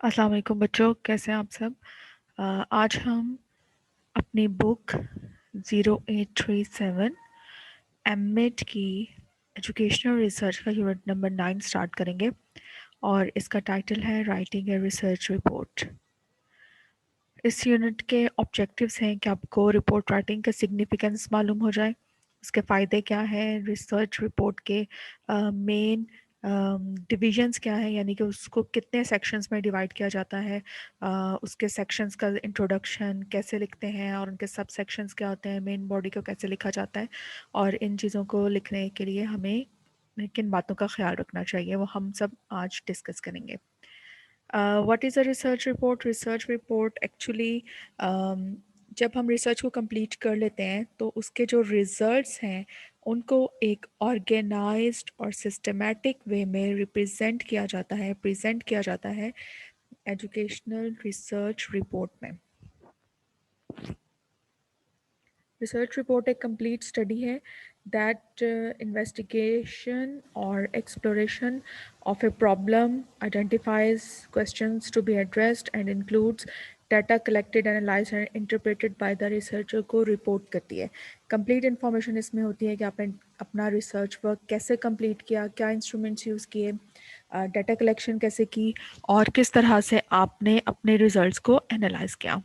अस्सलाम वालेकुम बच्चों, कैसे हैं आप सब। आज हम अपनी बुक 0837 एमएड की एजुकेशनल रिसर्च का यूनिट नंबर 9 स्टार्ट करेंगे और इसका टाइटल है राइटिंग ए रिसर्च रिपोर्ट। इस यूनिट के ऑब्जेक्टिव्स हैं कि आपको रिपोर्ट राइटिंग का सिग्निफिकेंस मालूम हो जाए, उसके फ़ायदे क्या हैं, रिसर्च रिपोर्ट के मेन डिविजन्स क्या हैं, यानी कि उसको कितने सेक्शंस में डिवाइड किया जाता है, उसके सेक्शंस का इंट्रोडक्शन कैसे लिखते हैं और उनके सब सेक्शंस क्या होते हैं, मेन बॉडी को कैसे लिखा जाता है और इन चीज़ों को लिखने के लिए हमें किन बातों का ख्याल रखना चाहिए, वो हम सब आज डिस्कस करेंगे। What is a research report? Research report actually जब हम रिसर्च को कंप्लीट कर लेते हैं तो उसके जो रिजल्ट्स हैं उनको एक ऑर्गेनाइज्ड और सिस्टमेटिक वे में रिप्रेजेंट किया जाता है, प्रेजेंट किया जाता है एजुकेशनल रिसर्च रिपोर्ट में। रिसर्च रिपोर्ट एक कंप्लीट स्टडी है दैट इन्वेस्टिगेशन और exploration of a problem, identifies questions to be addressed and includes data collected, analyzed and interpreted by the researcher को रिपोर्ट करती है। कंप्लीट इन्फॉर्मेशन इसमें होती है कि आपने अपना रिसर्च वर्क कैसे कंप्लीट किया, क्या इंस्ट्रूमेंट्स यूज़ किए, डाटा कलेक्शन कैसे की और किस तरह से आपने अपने रिजल्ट्स को एनालाइज किया।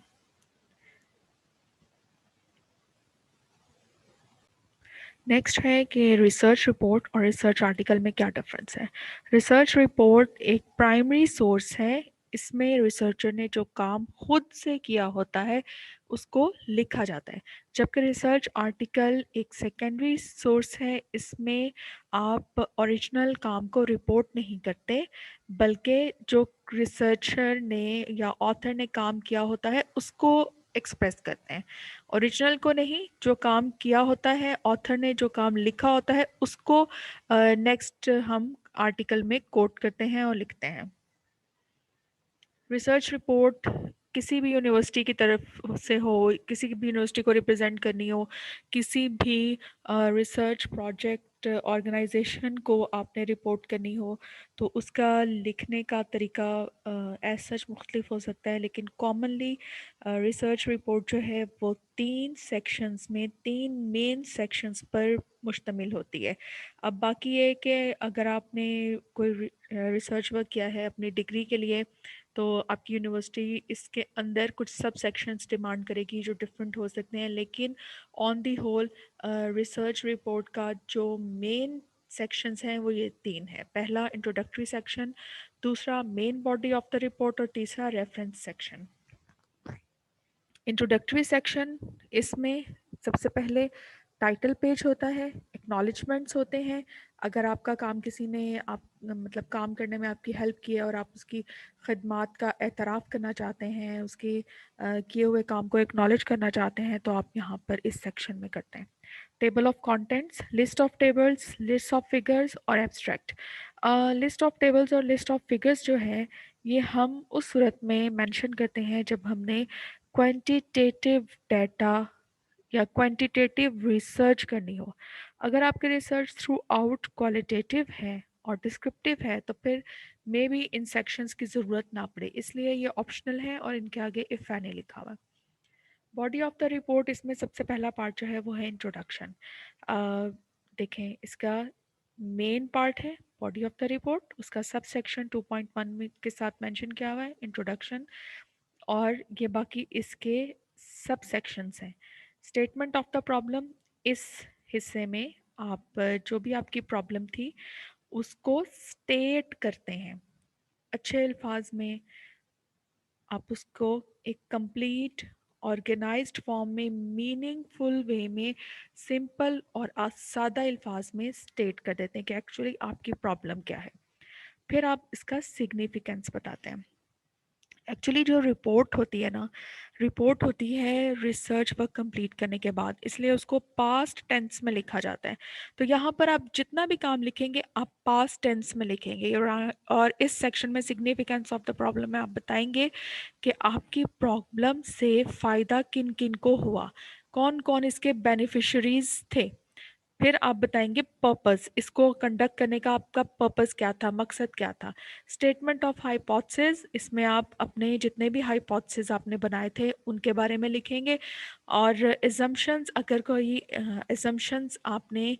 नेक्स्ट है कि रिसर्च रिपोर्ट और रिसर्च आर्टिकल में क्या डिफरेंस है। रिसर्च रिपोर्ट एक प्राइमरी सोर्स है, इसमें रिसर्चर ने जो काम खुद से किया होता है उसको लिखा जाता है, जबकि रिसर्च आर्टिकल एक सेकेंडरी सोर्स है, इसमें आप ओरिजिनल काम को रिपोर्ट नहीं करते बल्कि जो रिसर्चर ने या ऑथर ने काम किया होता है उसको एक्सप्रेस करते हैं। ओरिजिनल को नहीं, जो काम किया होता है ऑथर ने, जो काम लिखा होता है उसको नेक्स्ट हम आर्टिकल में कोट करते हैं और लिखते हैं। रिसर्च रिपोर्ट किसी भी यूनिवर्सिटी की तरफ से हो, किसी भी यूनिवर्सिटी को रिप्रेजेंट करनी हो, किसी भी रिसर्च प्रोजेक्ट ऑर्गेनाइजेशन को आपने रिपोर्ट करनी हो तो उसका लिखने का तरीका एज सच मुख्तलिफ हो सकता है, लेकिन कॉमनली रिसर्च रिपोर्ट जो है वो 3 सेक्शंस में 3 मेन सेक्शंस पर मुश्तमिल होती है। अब बाकी ये कि अगर आपने कोई रिसर्च वर्क किया है अपनी डिग्री के लिए तो आपकी यूनिवर्सिटी इसके अंदर कुछ सब सेक्शंस डिमांड करेगी जो डिफरेंट हो सकते हैं, लेकिन on the whole research report का जो मेन सेक्शंस हैं वो ये 3 है। पहला इंट्रोडक्टरी सेक्शन, दूसरा main body of the report और तीसरा रेफरेंस सेक्शन। इंट्रोडक्टरी सेक्शन, इसमें सबसे पहले टाइटल पेज होता है, एक्नॉलेजमेंट्स होते हैं, अगर आपका काम किसी ने आप मतलब काम करने में आपकी हेल्प की है और आप उसकी खदमात का एतराफ़ करना चाहते हैं, उसके किए हुए काम को एक्नॉलेज करना चाहते हैं तो आप यहाँ पर इस सेक्शन में करते हैं। Table of contents, list of tables, list of figures और एब्स्ट्रैक्ट। लिस्ट ऑफ टेबल्स और लिस्ट ऑफ फिगर्स जो है ये हम उस सूरत में मेंशन करते हैं जब हमने क्वांटिटेटिव डाटा या क्वांटिटेटिव रिसर्च करनी हो। अगर आपकी रिसर्च थ्रू आउट क्वालिटेटिव है और डिस्क्रिप्टिव है तो फिर मे बी इन सेक्शंस की ज़रूरत ना पड़े, इसलिए ये ऑप्शनल है और इनके आगे इफ़ नहीं लिखा हुआ। बॉडी ऑफ द रिपोर्ट, इसमें सबसे पहला पार्ट जो है वो है इंट्रोडक्शन। देखें, इसका मेन पार्ट है बॉडी ऑफ द रिपोर्ट, उसका सब सेक्शन 2.1 में के साथ मेंशन किया हुआ है इंट्रोडक्शन, और ये बाकी इसके सब सेक्शंस हैं। स्टेटमेंट ऑफ द प्रॉब्लम, इस हिस्से में आप जो भी आपकी प्रॉब्लम थी उसको स्टेट करते हैं अच्छे अल्फाज में, आप उसको एक कंप्लीट ऑर्गेनाइज्ड फॉर्म में मीनिंगफुल वे में सिंपल और सादा अल्फाज में स्टेट कर देते हैं कि एक्चुअली आपकी प्रॉब्लम क्या है। फिर आप इसका सिग्निफिकेंस बताते हैं। एक्चुअली जो रिपोर्ट होती है ना, रिपोर्ट होती है रिसर्च वर्क कंप्लीट करने के बाद, इसलिए उसको पास्ट टेंस में लिखा जाता है। तो यहाँ पर आप जितना भी काम लिखेंगे आप पास्ट टेंस में लिखेंगे, और इस सेक्शन में सिग्निफिकेंस ऑफ द प्रॉब्लम में आप बताएंगे कि आपकी प्रॉब्लम से फ़ायदा किन किन को हुआ, कौन कौन इसके बेनिफिशरीज थे। फिर आप बताएंगे पर्पस, इसको कंडक्ट करने का आपका पर्पस क्या था, मकसद क्या था। स्टेटमेंट ऑफ हाइपोथेसिस, इसमें आप अपने जितने भी हाइपोथेसिस आपने बनाए थे उनके बारे में लिखेंगे। और एजम्पशंस, अगर कोई एजम्पशंस आपने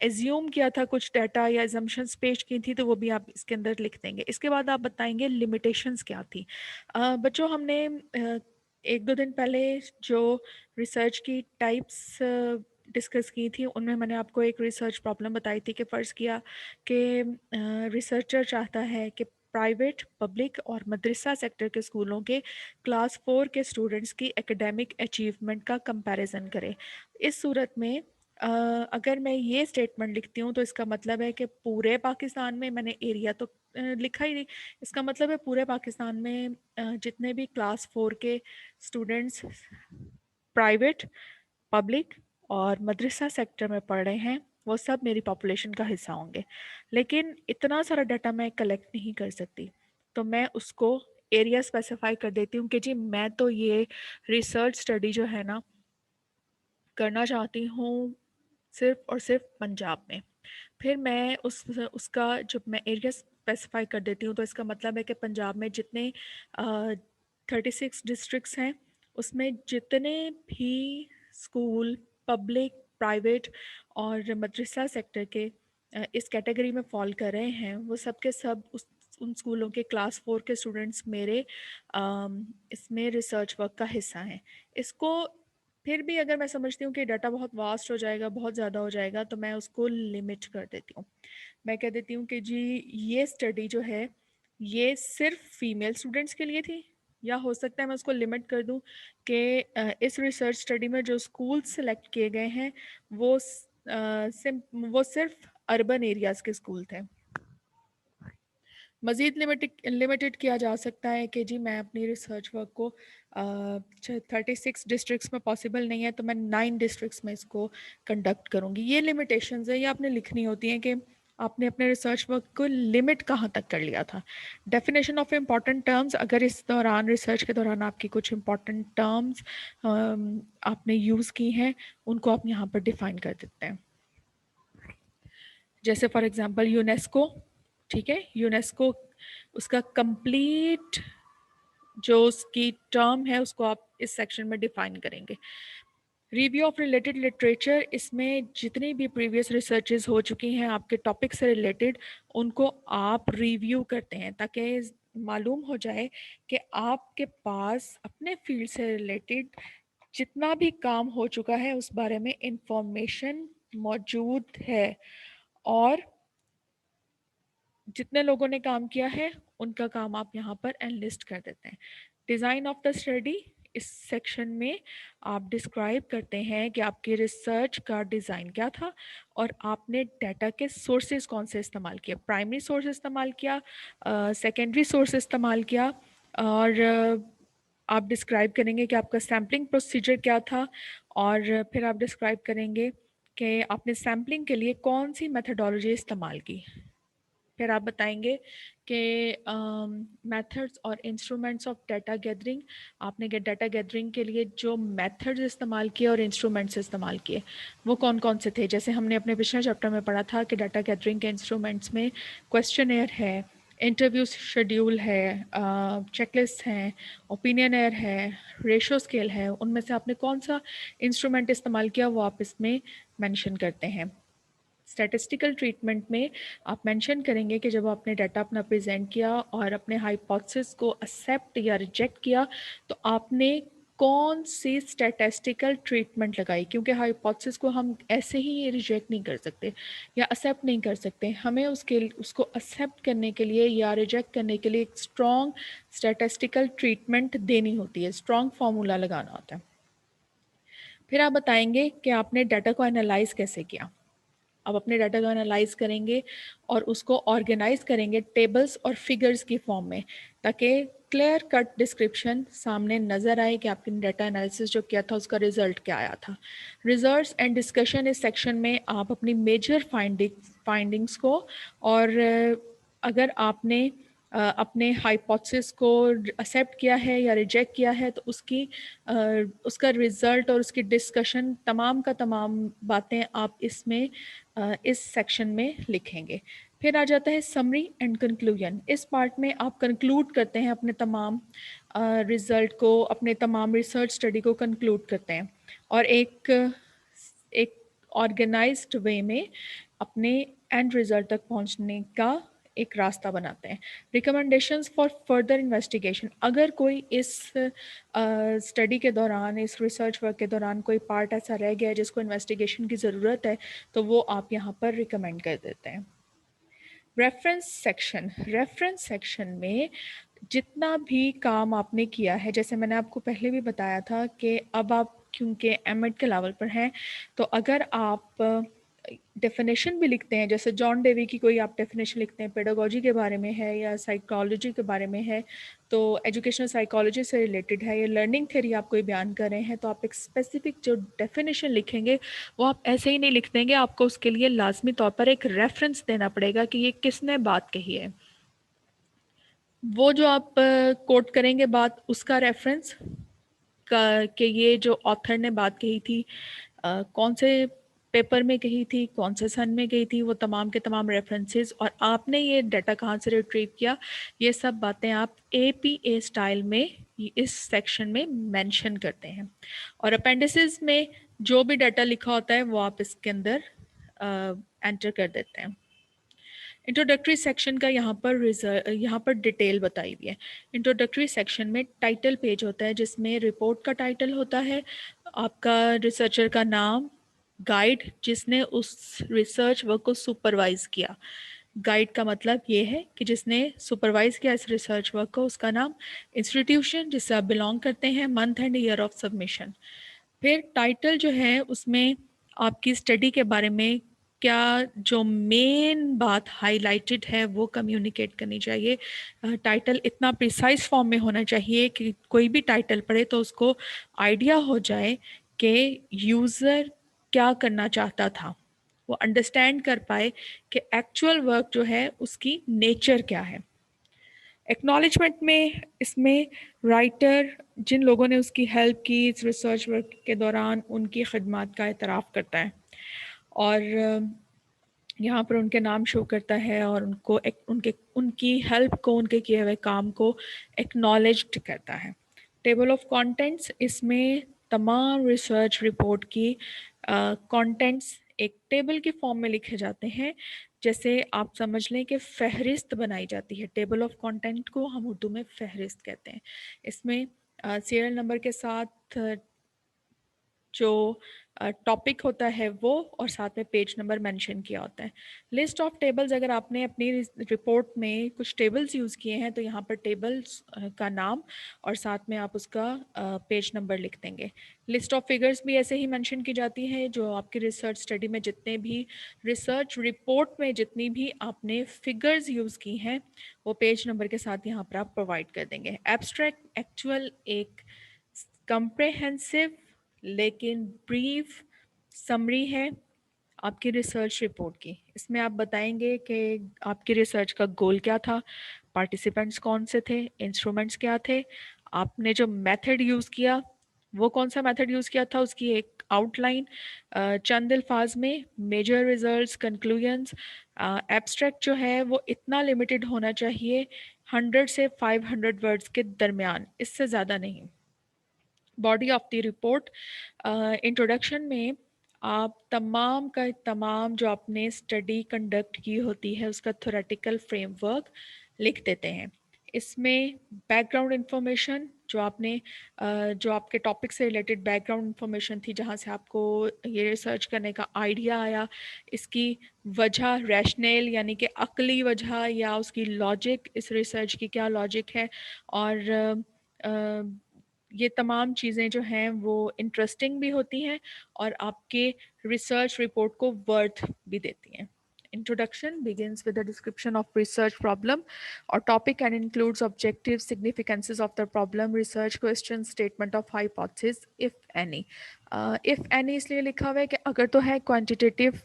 एज्यूम किया था, कुछ डाटा या एजम्पशंस पेश की थी, तो वो भी आप इसके अंदर लिख देंगे। इसके बाद आप बताएंगे लिमिटेशंस क्या थी। बच्चों, हमने एक दो दिन पहले जो रिसर्च की टाइप्स डिस्कस की थी, उनमें मैंने आपको एक रिसर्च प्रॉब्लम बताई थी कि फ़र्ज़ किया कि रिसर्चर चाहता है कि प्राइवेट, पब्लिक और मदरसा सेक्टर के स्कूलों के क्लास 4 के स्टूडेंट्स की एकेडमिक अचीवमेंट का कंपैरिजन करें। इस सूरत में अगर मैं ये स्टेटमेंट लिखती हूँ तो इसका मतलब है कि पूरे पाकिस्तान में, मैंने एरिया तो लिखा ही नहीं, इसका मतलब है पूरे पाकिस्तान में जितने भी क्लास 4 के स्टूडेंट्स प्राइवेट, पब्लिक और मदरसा सेक्टर में पढ़ रहे हैं, वो सब मेरी पॉपुलेशन का हिस्सा होंगे। लेकिन इतना सारा डाटा मैं कलेक्ट नहीं कर सकती, तो मैं उसको एरिया स्पेसिफाई कर देती हूँ कि जी मैं तो ये रिसर्च स्टडी जो है ना करना चाहती हूँ सिर्फ और सिर्फ पंजाब में। फिर मैं उसका जब मैं एरिया स्पेसिफाई कर देती हूँ, तो इसका मतलब है कि पंजाब में जितने 36 डिस्ट्रिक्ट्स हैं, उसमें जितने भी स्कूल पब्लिक, प्राइवेट और मदरसा सेक्टर के इस कैटेगरी में फॉल कर रहे हैं, वो सब के सब उन स्कूलों के क्लास 4 के स्टूडेंट्स मेरे इसमें रिसर्च वर्क का हिस्सा हैं। इसको फिर भी अगर मैं समझती हूँ कि डाटा बहुत वास्ट हो जाएगा, बहुत ज़्यादा हो जाएगा, तो मैं उसको लिमिट कर देती हूँ। मैं कह देती हूँ कि जी ये स्टडी जो है ये सिर्फ फीमेल स्टूडेंट्स के लिए थी, या हो सकता है मैं उसको लिमिट कर दूँ कि इस रिसर्च स्टडी में जो स्कूल सेलेक्ट किए गए हैं वो वो सिर्फ अर्बन एरियाज़ के स्कूल थे। मज़ीद लिमिटेड किया जा सकता है कि जी मैं अपनी रिसर्च वर्क को 36 डिस्ट्रिक्ट्स में पॉसिबल नहीं है, तो मैं 9 डिस्ट्रिक्ट्स में इसको कंडक्ट करूँगी। ये लिमिटेशंस है, ये आपने लिखनी होती हैं कि आपने अपने रिसर्च वर्क को लिमिट कहाँ तक कर लिया था। डेफिनेशन ऑफ इम्पॉर्टेंट टर्म्स, अगर इस दौरान रिसर्च के दौरान आपकी कुछ इम्पॉर्टेंट टर्म्स आपने यूज़ की हैं, उनको आप यहाँ पर डिफ़ाइन कर देते हैं। जैसे फॉर एग्जांपल यूनेस्को, ठीक है, यूनेस्को उसका कंप्लीट जो उसकी टर्म है उसको आप इस सेक्शन में डिफाइन करेंगे। रिव्यू ऑफ रिलेटेड लिटरेचर, इसमें जितनी भी प्रीवियस रिसर्चेज हो चुकी हैं आपके टॉपिक से रिलेटेड, उनको आप रिव्यू करते हैं ताकि मालूम हो जाए कि आपके पास अपने फील्ड से रिलेटेड जितना भी काम हो चुका है उस बारे में इंफॉर्मेशन मौजूद है, और जितने लोगों ने काम किया है उनका काम आप यहाँ पर एनलिस्ट कर देते हैं। डिज़ाइन ऑफ द स्टडी, इस सेक्शन में आप डिस्क्राइब करते हैं कि आपकी रिसर्च का डिज़ाइन क्या था और आपने डाटा के सोर्सेज कौन से इस्तेमाल किए। प्राइमरी सोर्स इस्तेमाल किया, सेकेंडरी सोर्स इस्तेमाल किया, और आप डिस्क्राइब करेंगे कि आपका सैम्पलिंग प्रोसीजर क्या था, और फिर आप डिस्क्राइब करेंगे कि आपने सैम्पलिंग के लिए कौन सी मेथडोलॉजी इस्तेमाल की। फिर आप बताएंगे कि मेथड्स और इंस्ट्रूमेंट्स ऑफ डाटा गैदरिंग, आपने डाटा गैदरिंग के लिए जो मेथड्स इस्तेमाल किए और इंस्ट्रूमेंट्स इस्तेमाल किए वो कौन कौन से थे। जैसे हमने अपने पिछले चैप्टर में पढ़ा था कि डाटा गैदरिंग के इंस्ट्रूमेंट्स में क्वेश्चनेयर है, इंटरव्यू शेड्यूल है, चेकलिस्ट हैं, ओपिनियनर है, रेशो स्केल है, उनमें से आपने कौन सा इंस्ट्रूमेंट इस्तेमाल किया वो आप इसमें मेंशन करते हैं। स्टैटिस्टिकल ट्रीटमेंट में आप मेंशन करेंगे कि जब आपने डाटा अपना प्रेजेंट किया और अपने हाइपोथेसिस को एक्सेप्ट या रिजेक्ट किया तो आपने कौन सी स्टैटिस्टिकल ट्रीटमेंट लगाई, क्योंकि हाइपोथेसिस को हम ऐसे ही रिजेक्ट नहीं कर सकते या एक्सेप्ट नहीं कर सकते, हमें उसको एक्सेप्ट करने के लिए या रिजेक्ट करने के लिए एक स्ट्रॉन्ग स्टैटिस्टिकल ट्रीटमेंट देनी होती है, स्ट्रॉन्ग फार्मूला लगाना होता है। फिर आप बताएंगे कि आपने डाटा को एनालाइज कैसे किया। आप अपने डाटा को एनालाइज करेंगे और उसको ऑर्गेनाइज करेंगे टेबल्स और फिगर्स की फॉर्म में, ताकि क्लियर कट डिस्क्रिप्शन सामने नज़र आए कि आपने डाटा एनालिसिस जो किया था उसका रिजल्ट क्या आया था। रिजल्ट्स एंड डिस्कशन, इस सेक्शन में आप अपनी मेजर फाइंडिंग्स को, और अगर आपने अपने हाइपोथेसिस को एक्सेप्ट किया है या रिजेक्ट किया है, तो उसका रिजल्ट और उसकी डिस्कशन तमाम का तमाम बातें आप इसमें इस सेक्शन में लिखेंगे। फिर आ जाता है समरी एंड कंक्लूजन। इस पार्ट में आप कंक्लूड करते हैं अपने तमाम रिजल्ट को, अपने तमाम रिसर्च स्टडी को कंक्लूड करते हैं और एक ऑर्गेनाइज्ड वे में अपने एंड रिजल्ट तक पहुंचने का एक रास्ता बनाते हैं। रिकमेंडेशंस फॉर फर्दर इन्वेस्टिगेशन, अगर कोई इस स्टडी के दौरान, इस रिसर्च वर्क के दौरान कोई पार्ट ऐसा रह गया है जिसको इन्वेस्टिगेशन की ज़रूरत है, तो वो आप यहाँ पर रिकमेंड कर देते हैं। रेफरेंस सेक्शन में जितना भी काम आपने किया है, जैसे मैंने आपको पहले भी बताया था कि अब आप क्योंकि एमएड के लेवल पर हैं, तो अगर आप डेफिनेशन भी लिखते हैं, जैसे जॉन डेवी की कोई आप डेफिनेशन लिखते हैं, पेडागोजी के बारे में है या साइकोलॉजी के बारे में है, तो एजुकेशनल साइकोलॉजी से रिलेटेड है, या लर्निंग थ्योरी आप कोई बयान कर रहे हैं, तो आप एक स्पेसिफिक जो डेफिनेशन लिखेंगे वो आप ऐसे ही नहीं लिख देंगे, आपको उसके लिए लाजमी तौर पर एक रेफरेंस देना पड़ेगा कि ये किसने बात कही है। वो जो आप कोट करेंगे बात, उसका रेफरेंस कि ये जो ऑथर ने बात कही थी, कौन से पेपर में कही थी, कौन से सन में कही थी, वो तमाम के तमाम रेफरेंसेस, और आपने ये डाटा कहाँ से रिट्रीव किया, ये सब बातें आप APA स्टाइल में इस सेक्शन में मेंशन करते हैं। और अपेंडिसेस में जो भी डाटा लिखा होता है वो आप इसके अंदर एंटर कर देते हैं। इंट्रोडक्टरी सेक्शन का यहाँ पर डिटेल बताई हुई है। इंट्रोडक्टरी सेक्शन में टाइटल पेज होता है जिसमें रिपोर्ट का टाइटल होता है, आपका रिसर्चर का नाम, गाइड जिसने उस रिसर्च वर्क को सुपरवाइज किया। गाइड का मतलब ये है कि जिसने सुपरवाइज किया इस रिसर्च वर्क को, उसका नाम, इंस्टीट्यूशन जिससे आप बिलोंग करते हैं, month and year of submission. फिर टाइटल जो है उसमें आपकी स्टडी के बारे में क्या जो मेन बात हाईलाइटेड है वो कम्युनिकेट करनी चाहिए। टाइटल इतना प्रिसाइज फॉर्म में होना चाहिए कि कोई भी टाइटल पढ़े तो उसको आइडिया हो जाए कि यूज़र क्या करना चाहता था, वो अंडरस्टैंड कर पाए कि एक्चुअल वर्क जो है उसकी नेचर क्या है। एक्नॉलेजमेंट में इसमें राइटर जिन लोगों ने उसकी हेल्प की इस रिसर्च वर्क के दौरान, उनकी खदमात का एतराफ़ करता है और यहाँ पर उनके नाम शो करता है और उनको उनकी हेल्प को, उनके किए हुए काम को एक्नॉलेज्ड करता है। टेबल ऑफ कंटेंट्स, इसमें तमाम रिसर्च रिपोर्ट की कंटेंट्स एक टेबल के फॉर्म में लिखे जाते हैं। जैसे आप समझ लें कि फहरिस्त बनाई जाती है। टेबल ऑफ कंटेंट को हम उर्दू में फहरिस्त कहते हैं। इसमें सीरियल नंबर के साथ जो टॉपिक होता है वो, और साथ में पेज नंबर मेंशन किया होता है। लिस्ट ऑफ टेबल्स, अगर आपने अपनी रिपोर्ट में कुछ टेबल्स यूज़ किए हैं तो यहाँ पर टेबल्स का नाम और साथ में आप उसका पेज नंबर लिख देंगे। लिस्ट ऑफ फिगर्स भी ऐसे ही मेंशन की जाती है। जो आपकी रिसर्च स्टडी में जितने भी रिसर्च रिपोर्ट में जितनी भी आपने फिगर्स यूज़ की हैं वो पेज नंबर के साथ यहाँ पर आप प्रोवाइड कर देंगे। एब्स्ट्रैक्ट एक्चुअल एक कंप्रेहेंसिव लेकिन ब्रीफ समरी है आपकी रिसर्च रिपोर्ट की। इसमें आप बताएंगे कि आपकी रिसर्च का गोल क्या था, पार्टिसिपेंट्स कौन से थे, इंस्ट्रूमेंट्स क्या थे, आपने जो मेथड यूज़ किया वो कौन सा मेथड यूज़ किया था, उसकी एक आउटलाइन, चंद अल्फाज में मेजर रिजल्ट्स, कंक्लूजन्स। एब्स्ट्रैक्ट जो है वो इतना लिमिटेड होना चाहिए 100 से 500 वर्ड्स के दरमियान, इससे ज़्यादा नहीं। Body of the report, introduction में आप तमाम का तमाम जो आपने स्टडी कंडक्ट की होती है उसका थ्योरेटिकल फ्रेमवर्क लिख देते हैं। इसमें बैकग्राउंड इंफॉर्मेशन जो आपके टॉपिक से रिलेटेड बैकग्राउंड इंफॉर्मेशन थी, जहाँ से आपको ये रिसर्च करने का आइडिया आया, इसकी वजह, रैशनल यानी कि अक्ली वजह या उसकी लॉजिक, इस रिसर्च की क्या लॉजिक है, और ये तमाम चीज़ें जो हैं वो इंटरेस्टिंग भी होती हैं और आपके रिसर्च रिपोर्ट को वर्थ भी देती हैं। Introduction begins with a description of research problem or topic and includes objectives, significances of the problem, research question, statement of hypothesis, if any. If any इसलिए लिखा हुआ है कि अगर तो है quantitative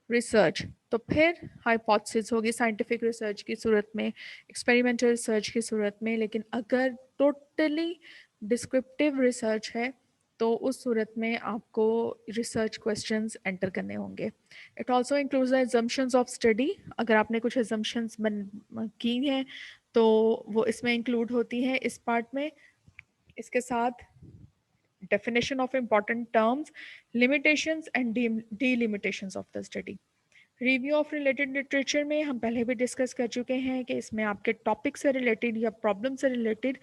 रिसर्च, तो फिर हाइपोथेसिस होगी साइंटिफिक रिसर्च की सूरत में, एक्सपेरिमेंटल रिसर्च की सूरत में। लेकिन अगर टोटली डिस्क्रिप्टिव रिसर्च है तो उस सूरत में आपको रिसर्च क्वेश्चंस एंटर करने होंगे। It also includes the assumptions of study. अगर आपने कुछ एजम्पशंस की हैं तो वो इसमें इंक्लूड होती हैं इस पार्ट में। इसके साथ definition of important terms, limitations and delimitations of the study। Review of related literature में हम पहले भी डिस्कस कर चुके हैं कि इसमें आपके टॉपिक से रिलेटेड या प्रॉब्लम से रिलेटेड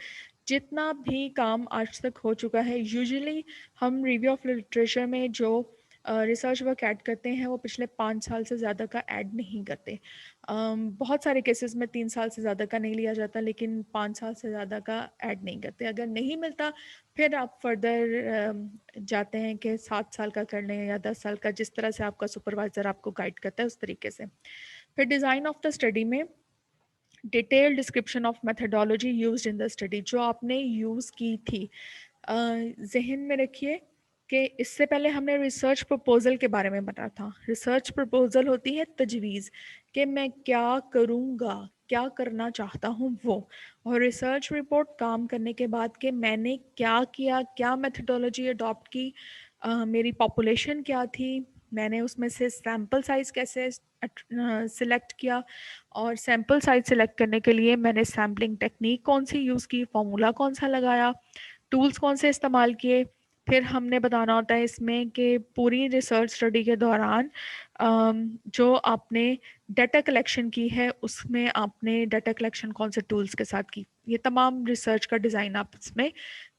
जितना भी काम आज तक हो चुका है, यूजुअली हम रिव्यू ऑफ लिटरेचर में जो रिसर्च वर्क ऐड करते हैं वो पिछले 5 साल से ज़्यादा का ऐड नहीं करते। बहुत सारे केसेस में 3 साल से ज़्यादा का नहीं लिया जाता, लेकिन 5 साल से ज़्यादा का ऐड नहीं करते। अगर नहीं मिलता फिर आप फर्दर जाते हैं कि 7 साल का कर लें या 10 साल का, जिस तरह से आपका सुपरवाइज़र आपको गाइड करता है उस तरीके से। फिर डिज़ाइन ऑफ द स्टडी में detail description of methodology used in the study, जो आपने यूज़ की थी। जहन में रखिए कि इससे पहले हमने रिसर्च प्रपोजल के बारे में बताया था। रिसर्च प्रपोजल होती है तजवीज़ कि मैं क्या करूँगा, क्या करना चाहता हूँ वो। और रिसर्च रिपोर्ट काम करने के बाद कि मैंने क्या किया, क्या मेथडोलॉजी अडॉप्ट की, मेरी पॉपुलेशन क्या थी, मैंने उसमें से सैम्पल साइज़ कैसे सिलेक्ट किया, और सैम्पल साइज़ सिलेक्ट करने के लिए मैंने सैम्पलिंग टेक्निक कौन सी यूज़ की, फॉर्मूला कौन सा लगाया, टूल्स कौन से इस्तेमाल किए। फिर हमने बताना होता है इसमें कि पूरी रिसर्च स्टडी के दौरान जो आपने डाटा कलेक्शन की है उसमें आपने डाटा कलेक्शन कौन से टूल्स के साथ की। ये तमाम रिसर्च का डिज़ाइन आप इसमें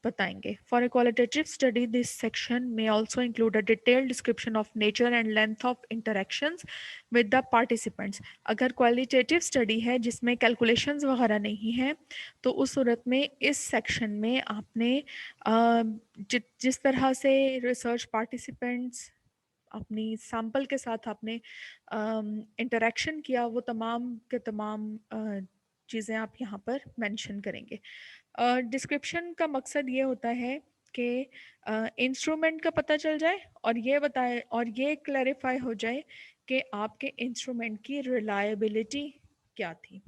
बताएंगे। For a qualitative study this section में also include a detailed description of nature and length of interactions with the participants. अगर क्वालिटेटिव स्टडी है जिसमें कैलकुलेशंस वगैरह नहीं है तो उस सूरत में इस सेक्शन में आपने जिस तरह से रिसर्च पार्टिसिपेंट्स अपनी सैंपल के साथ आपने इंटरेक्शन किया वो तमाम के तमाम चीज़ें आप यहाँ पर मेंशन करेंगे। डिस्क्रिप्शन का मकसद ये होता है कि इंस्ट्रूमेंट का पता चल जाए और ये बताए और ये क्लैरिफाई हो जाए कि आपके इंस्ट्रूमेंट की रिलायबिलिटी क्या थी।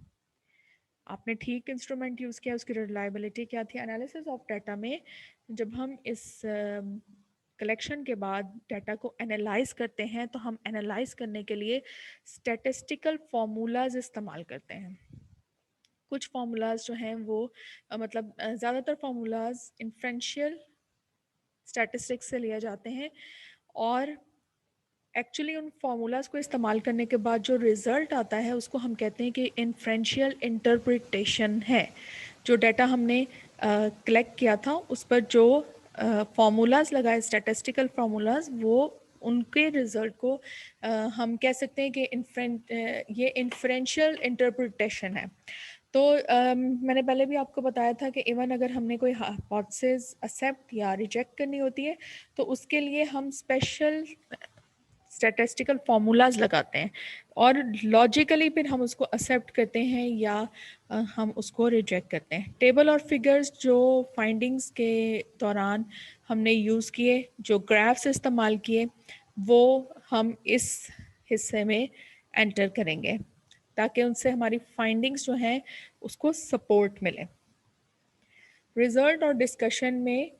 आपने ठीक इंस्ट्रूमेंट यूज़ किया, उसकी रिलायबिलिटी क्या थी। एनालिसिस ऑफ डाटा में जब हम इस कलेक्शन के बाद डाटा को एनालाइज करते हैं तो हम एनालाइज करने के लिए स्टैटिस्टिकल फार्मूलाज इस्तेमाल करते हैं। कुछ फार्मूलाज जो हैं वो मतलब ज़्यादातर फार्मूलाज इन्फ्रेंशियल स्टैटिस्टिक्स से लिए जाते हैं, और एक्चुअली उन फार्मूलाज को इस्तेमाल करने के बाद जो रिज़ल्ट आता है उसको हम कहते हैं कि इन्फ्रेंशियल इंटरप्रिटेशन है। जो डाटा हमने कलेक्ट किया था उस पर जो फार्मूलाज लगाए, स्टैटिस्टिकल फार्मूलाज, वो उनके रिज़ल्ट को हम कह सकते हैं कि ये इन्फ्रेंशियल इंटरप्रिटेशन है। तो मैंने पहले भी आपको बताया था कि इवन अगर हमने कोई हाइपोथेसिस एक्सेप्ट या रिजेक्ट करनी होती है तो उसके लिए हम स्पेशल स्टैटिस्टिकल फार्मूलाज लगाते हैं और लॉजिकली फिर हम उसको एक्सेप्ट करते हैं या हम उसको रिजेक्ट करते हैं। टेबल और फिगर्स जो फाइंडिंग्स के दौरान हमने यूज़ किए, जो ग्राफ्स इस्तेमाल किए, वो हम इस हिस्से में एंटर करेंगे ताकि उनसे हमारी फाइंडिंग्स जो हैं उसको सपोर्ट मिले। रिज़ल्ट और डिस्कशन में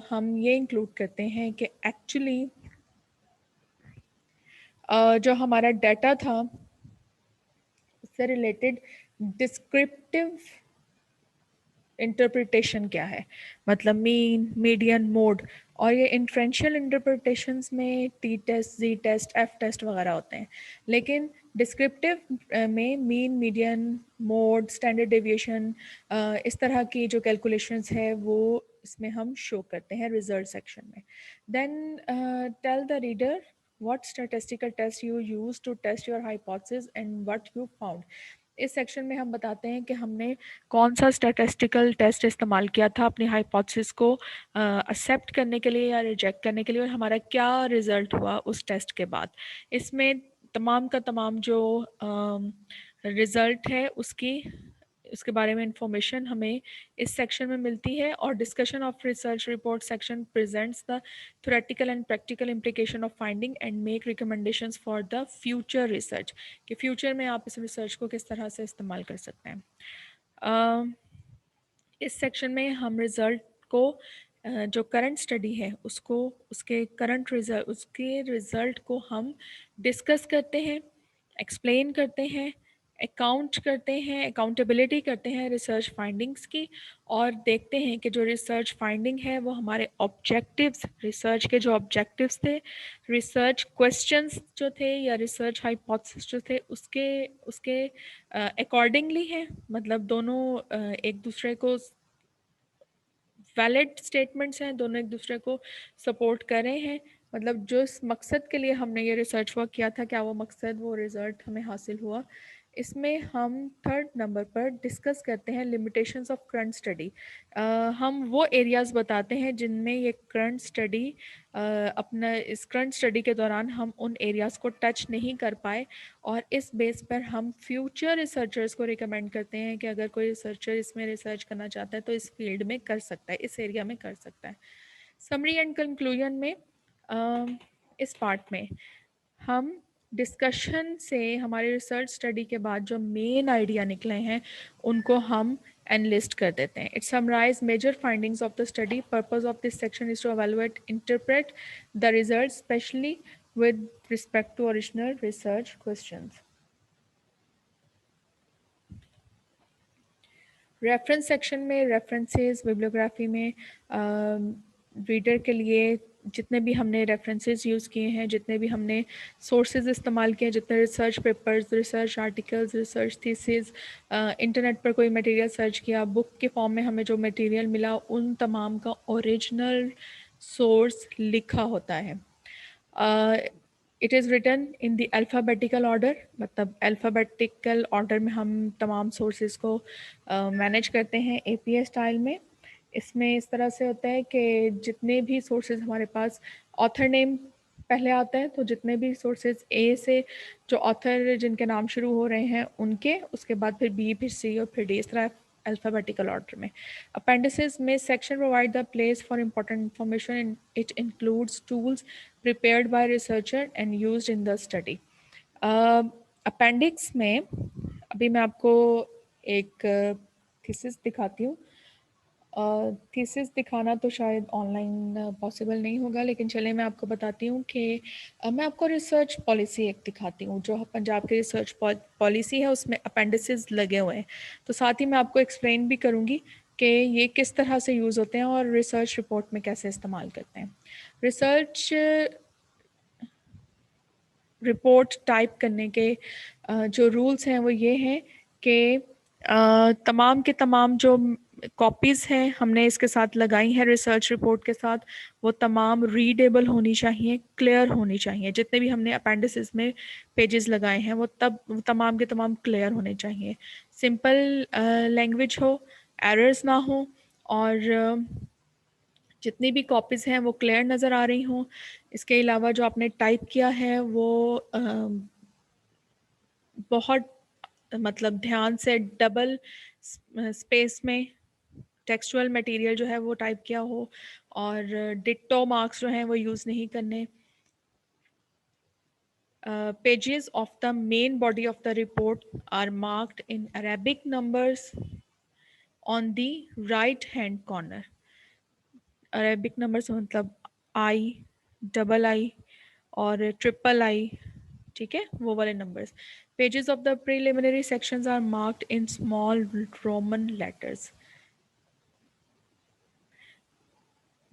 हम ये इंक्लूड करते हैं कि एक्चुअली जो हमारा डाटा था उससे रिलेटेड डिस्क्रिप्टिव इंटरप्रिटेशन क्या है, मतलब मीन, मीडियन, मोड। और ये इन्फ्रेंशियल इंटरप्रिटेशंस में टी टेस्ट, जी टेस्ट, एफ टेस्ट वगैरह होते हैं, लेकिन डिस्क्रिप्टिव में mean, median, mode, standard deviation, इस तरह की जो कैलकुलेशंस है वो इसमें हम शो करते हैं रिजल्ट सेक्शन में। Then tell the reader what statistical test you use to test your hypothesis and what you found। इस सेक्शन में हम बताते हैं कि हमने कौन सा स्टैटिस्टिकल टेस्ट इस्तेमाल किया था अपनी हाइपोथेसिस को एक्सेप्ट करने के लिए या रिजेक्ट करने के लिए, और हमारा क्या रिजल्ट हुआ उस टेस्ट के बाद। इसमें तमाम का तमाम जो रिजल्ट है उसकी उसके बारे में इंफॉर्मेशन हमें इस सेक्शन में मिलती है। और discussion of research report section presents the theoretical and practical implication of finding and make recommendations for the future research, कि फ्यूचर में आप इस रिसर्च को किस तरह से इस्तेमाल कर सकते हैं। इस सेक्शन में हम रिज़ल्ट को जो करंट स्टडी है उसको, उसके रिज़ल्ट को हम डिस्कस करते हैं, एक्सप्लेन करते हैं, अकाउंट करते हैं, अकाउंटेबिलिटी करते हैं रिसर्च फाइंडिंग्स की, और देखते हैं कि जो रिसर्च फाइंडिंग है वो हमारे ऑब्जेक्टिव्स, रिसर्च के जो ऑब्जेक्टिव्स थे, रिसर्च क्वेश्चंस जो थे या रिसर्च हाइपोथेसिस जो थे उसके उसके अकॉर्डिंगली हैं, मतलब दोनों एक दूसरे को वैलिड स्टेटमेंट्स हैं, दोनों एक दूसरे को सपोर्ट कर रहे हैं, मतलब जिस मकसद के लिए हमने ये रिसर्च वर्क किया था क्या वो मकसद, वो रिज़ल्ट हमें हासिल हुआ। इसमें हम थर्ड नंबर पर डिस्कस करते हैं लिमिटेशंस ऑफ करंट स्टडी। हम वो एरियाज़ बताते हैं जिनमें ये करंट स्टडी अपना इस करंट स्टडी के दौरान हम उन एरियाज़ को टच नहीं कर पाए, और इस बेस पर हम फ्यूचर रिसर्चर्स को रिकमेंड करते हैं कि अगर कोई रिसर्चर इसमें रिसर्च करना चाहता है तो इस फील्ड में कर सकता है, इस एरिया में कर सकता है। समरी एंड कंक्लूजन में इस पार्ट में हम डिस्कशन से हमारे रिसर्च स्टडी के बाद जो मेन आइडिया निकले हैं उनको हम एनलिस्ट कर देते हैं। It summarise major findings of the study. Purpose of this section is to evaluate, interpret the results, especially with respect to original research questions. Reference section में रेफरेंसेस, बिब्लियोग्राफी में reader के लिए जितने भी हमने रेफरेंसेस यूज़ किए हैं, जितने भी हमने सोर्सेज इस्तेमाल किए हैं, जितने research papers, research articles, research thesis, internet पर कोई मटेरियल सर्च किया, बुक के फॉर्म में हमें जो मटेरियल मिला, उन तमाम का ओरिजिनल सोर्स लिखा होता है। It is written in the alphabetical order, मतलब अल्फ़ाबेटिकल ऑर्डर में हम तमाम सोर्सेज को मैनेज करते हैं APA स्टाइल में। इसमें इस तरह से होता है कि जितने भी सोर्सेज हमारे पास, ऑथर नेम पहले आता है, तो जितने भी सोर्सेज A से जो ऑथर जिनके नाम शुरू हो रहे हैं उनके, उसके बाद फिर B, फिर C और फिर D, इस तरह अल्फ़ाबेटिकल ऑर्डर में। अपेंडिसेस में section provide the place for important information, it includes tools prepared by researcher and used in the study. Appendix में अभी मैं आपको एक थीसिस दिखाती हूँ। थीसिस दिखाना तो शायद ऑनलाइन पॉसिबल नहीं होगा, लेकिन चले मैं आपको बताती हूँ कि मैं आपको रिसर्च पॉलिसी एक दिखाती हूँ। जो पंजाब की रिसर्च पॉलिसी है उसमें अपेंडिसेस लगे हुए हैं, तो साथ ही मैं आपको एक्सप्लेन भी करूँगी कि ये किस तरह से यूज़ होते हैं और रिसर्च रिपोर्ट में कैसे इस्तेमाल करते हैं। रिसर्च रिपोर्ट टाइप करने के जो रूल्स हैं वो ये हैं कि तमाम के तमाम जो कॉपीज़ हैं हमने इसके साथ लगाई हैं रिसर्च रिपोर्ट के साथ, वो तमाम रीडेबल होनी चाहिए, क्लियर होनी चाहिए। जितने भी हमने अपेंडिसेस में पेजेस लगाए हैं वो तमाम के तमाम क्लियर होने चाहिए, सिंपल लैंग्वेज हो, एरर्स ना हो, और जितनी भी कॉपीज़ हैं वो क्लियर नज़र आ रही हों। इसके अलावा जो आपने टाइप किया है वो बहुत मतलब ध्यान से डबल स्पेस में टेक्सचुअल मटेरियल जो है वो टाइप किया हो, और डिट्टो मार्क्स जो हैं वो यूज़ नहीं करने। Pages of the main body of the report are marked in Arabic numbers on the right hand corner. Arabic numbers मतलब I, और III, ठीक है, वो वाले numbers. Pages of the preliminary sections are marked in small Roman letters.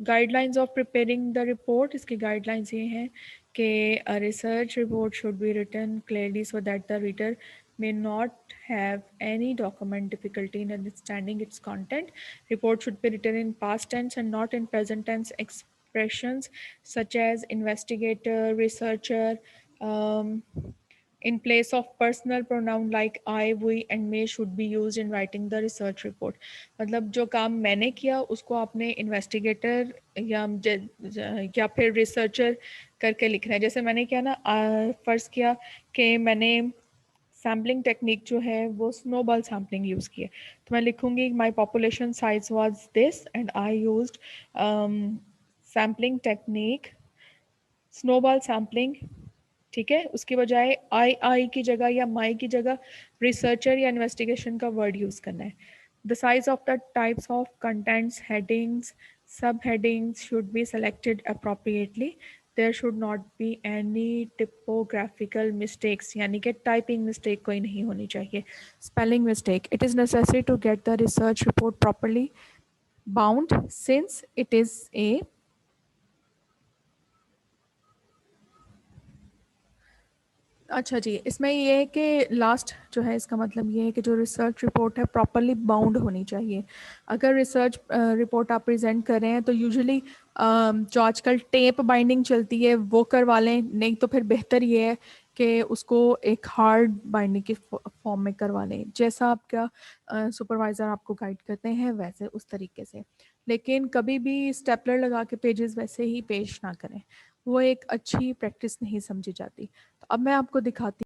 Guidelines of preparing the report, इसकी guidelines ये हैं कि a research report should be written clearly so that the reader may not have any document difficulty in understanding its content. Report should be written in past tense and not in present tense. Expressions such as investigator, researcher, um, in place of personal pronoun like I, we and may should be used in writing the research report. मतलब जो काम मैंने किया उसको आपने investigator या फिर researcher करके लिखना है। जैसे मैंने किया ना, फ़र्ज़ किया कि मैंने सैम्पलिंग टेक्निक जो है वो स्नोबॉल सैम्पलिंग यूज़ की है। तो मैं लिखूँगी my population size was this and I used sampling technique snowball sampling, ठीक है। उसके बजाय आई की जगह या माई की जगह रिसर्चर या इन्वेस्टिगेशन का वर्ड यूज़ करना है। The size of the types of contents, headings, sub headings should be selected appropriately. There should not be any typographical mistakes, यानी कि टाइपिंग मिस्टेक कोई नहीं होनी चाहिए। Spelling mistake, it is necessary to get the research report properly bound since it is a अच्छा जी, इसमें ये है कि लास्ट जो है इसका मतलब ये है कि जो रिसर्च रिपोर्ट है प्रॉपरली बाउंड होनी चाहिए। अगर रिसर्च रिपोर्ट आप प्रेजेंट कर रहे हैं तो यूजुअली जो आजकल टेप बाइंडिंग चलती है वो करवा लें, नहीं तो फिर बेहतर ये है कि उसको एक हार्ड बाइंडिंग के फॉर्म में करवा लें, जैसा आपका सुपरवाइज़र आपको गाइड करते हैं वैसे उस तरीके से। लेकिन कभी भी स्टेपलर लगा के पेजेस वैसे ही पेश ना करें, वो एक अच्छी प्रैक्टिस नहीं समझी जाती। तो अब मैं आपको दिखाती